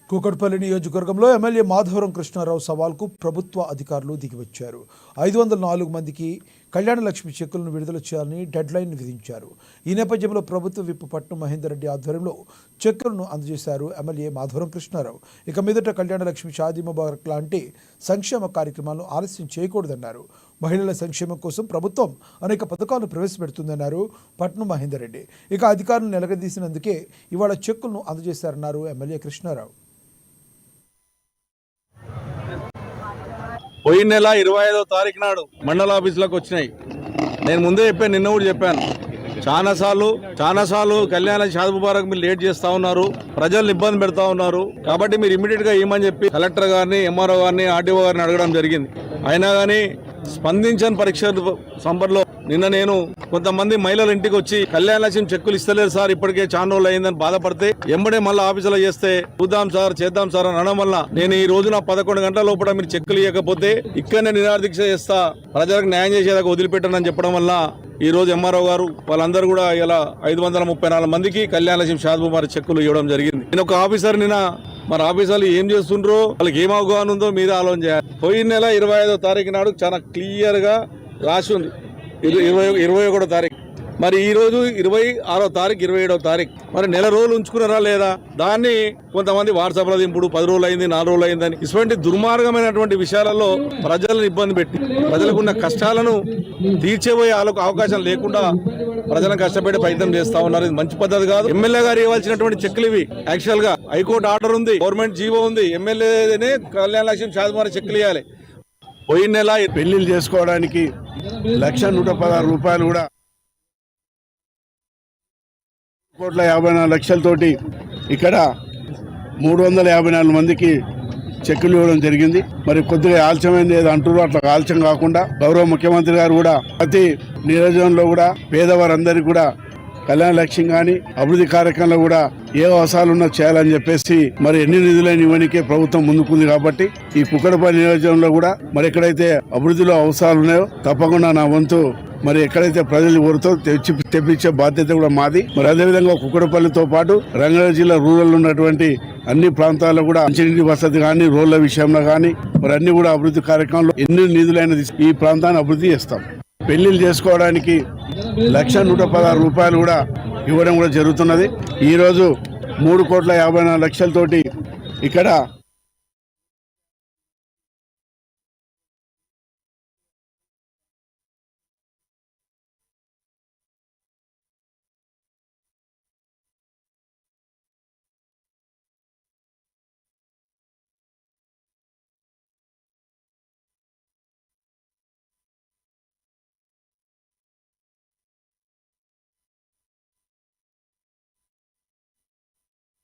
కూకట్పల్లి నియోజకవర్గంలో ఎమ్మెల్యే మాధవరం కృష్ణారావు సవాల్కు ప్రభుత్వ అధికారులు దిగివచ్చారు. 504 మందికి కళ్యాణ లక్ష్మి చెక్కులను విడుదల చేయాలని డెడ్ లైన్ విధించారు. ఈ నేపథ్యంలో ప్రభుత్వ విప్ పట్నం మహేందర్ రెడ్డి ఆధ్వర్యంలో చెక్కులను అందజేశారు ఎమ్మెల్యే మాధవరం కృష్ణారావు. ఇక మీదట కళ్యాణ లక్ష్మి, షాదీ ముబారక్ లాంటి సంక్షేమ కార్యక్రమాలను ఆలస్యం చేయకూడదన్నారు. మహిళల సంక్షేమం కోసం ప్రభుత్వం అనేక పథకాలను ప్రవేశపెడుతుందన్నారు పట్నం మహేందర్ రెడ్డి. ఇక అధికారులను నిలదీసినందుకే ఇవాళ చెక్కులను అందజేశారన్నారు ఎమ్మెల్యే కృష్ణారావు. పోయిన నెల 25వ తారీఖు నాడు మండల ఆఫీసులకు వచ్చినాయి. నేను ముందే చెప్పాను, నిన్న కూడా చెప్పాను. చాలాసార్లు కళ్యాణ షాదీ ముబారక్ మీరు లేట్ చేస్తా ఉన్నారు, ప్రజలను ఇబ్బంది పెడతా ఉన్నారు. కాబట్టి మీరు ఇమ్మీడియట్ గా ఇవ్వమని చెప్పి కలెక్టర్ గారిని, ఎంఆర్ఓ గారిని, ఆర్డీఓ గారిని అడగడం జరిగింది. అయినా కానీ స్పందించని పరీక్ష సంబర్లో నిన్న నేను కొంతమంది మహిళల ఇంటికి వచ్చి కళ్యాణ లక్ష్మి చెక్కులు ఇస్తలేరు సార్, ఇప్పటికే చాలా రోజులు అయిందని బాధపడితే ఎంబడే మళ్ళీ ఆఫీసులో చేస్తే చూద్దాం సార్, చేద్దాం సార్ అని అనడం వల్ల నేను ఈ రోజున 11 గంటల లోపల మీరు చెక్కులు ఇవ్వకపోతే ఇక్కడనే నిరాదీక్ష చేస్తా, ప్రజలకు న్యాయం చేసేదాకా వదిలిపెట్టనని చెప్పడం వల్ల ఈ రోజు ఎంఆర్ఓ గారు వాళ్ళందరూ కూడా ఇలా 534 మందికి కళ్యాణ లక్ష్మి షాదీ ముబారక్ చెక్కులు ఇవ్వడం జరిగింది. నేను ఒక ఆఫీసర్ నిన్న మరి ఆఫీసర్లు ఏం చేస్తుండ్రో, వాళ్ళకి ఏం అవగాహన ఉందో మీరే ఆలోచన చేయాలి. పోయిన నెల 25వ తారీఖు నాడు చాలా క్లియర్ గా రాసి ఉంది 21వ తారీఖు. మరి ఈ రోజు 26వ తారీఖు, 27వ తారీఖు, మరి నెల రోజులు ఉంచుకున్నారా లేదా? దాన్ని కొంతమంది వాట్సాప్ లో దింపుడు 10 రోజులు అయింది, 4 రోజులు అయిందని ఇటువంటి దుర్మార్గమైనటువంటి విషయాలలో ప్రజలను ఇబ్బంది పెట్టి ప్రజలకున్న కష్టాలను తీర్చేపోయే అవకాశం లేకుండా ప్రజలను కష్టపడి ప్రయత్నం చేస్తా ఉన్నారు. ఇది మంచి పద్ధతి కాదు. ఎమ్మెల్యే గారు ఇవ్వాల్సినటువంటి చెక్కులు ఇవి. యాక్చువల్ గా హైకోర్టు ఆర్డర్ ఉంది, గవర్నమెంట్ జీవో ఉంది, ఎమ్మెల్యేనే కళ్యాణ లక్ష్మి షాదీ ముబారక్ చెక్కులు ఇవ్వాలి. పోయిన నెల పెళ్లిళ్ళు చేసుకోవడానికి 1,116 రూపాయలు కూడా 1,54,00,000తోటి ఇక్కడ 354 మందికి చెక్కులు ఇవ్వడం జరిగింది. మరి కొద్దిగా ఆలస్యమైంది ఏదో అంటారు, అట్లా ఆలస్యం కాకుండా గౌరవ ముఖ్యమంత్రి గారు కూడా ప్రతి నియోజకవర్గంలో కూడా పేదవారందరికీ కూడా కళ్యాణ లక్ష్యం కానీ అభివృద్ధి కార్యక్రమంలో కూడా ఏ అవసరాలు ఉన్నా చేయాలని చెప్పేసి మరి ఎన్ని నిధులైన ఇవ్వడానికే ప్రభుత్వం ముందుకుంది. కాబట్టి ఈ కుక్కడపల్లి నియోజకవర్గంలో కూడా మరి ఎక్కడైతే అభివృద్ధిలో అవసరాలు ఉన్నాయో తప్పకుండా నా వంతు మరి ఎక్కడైతే ప్రజలు కోరుతో తెప్పించే బాధ్యత కూడా మాది. మరి అదేవిధంగా కుక్కడపల్లితో పాటు రంగారెడ్డి జిల్లా రూరల్ ఉన్నటువంటి అన్ని ప్రాంతాల్లో కూడా మంచినీటి వసతి కానీ, రోడ్ల విషయంలో కానీ మరి అన్ని కూడా అభివృద్ధి కార్యక్రమంలో ఎన్ని నిధులైన ఈ ప్రాంతాన్ని అభివృద్ధి చేస్తాం. పెళ్లిళ్ళు చేసుకోవడానికి 1,116 రూపాయలు కూడా ఇవ్వడం కూడా జరుగుతున్నది. ఈరోజు 3,54,00,000తోటి ఇక్కడ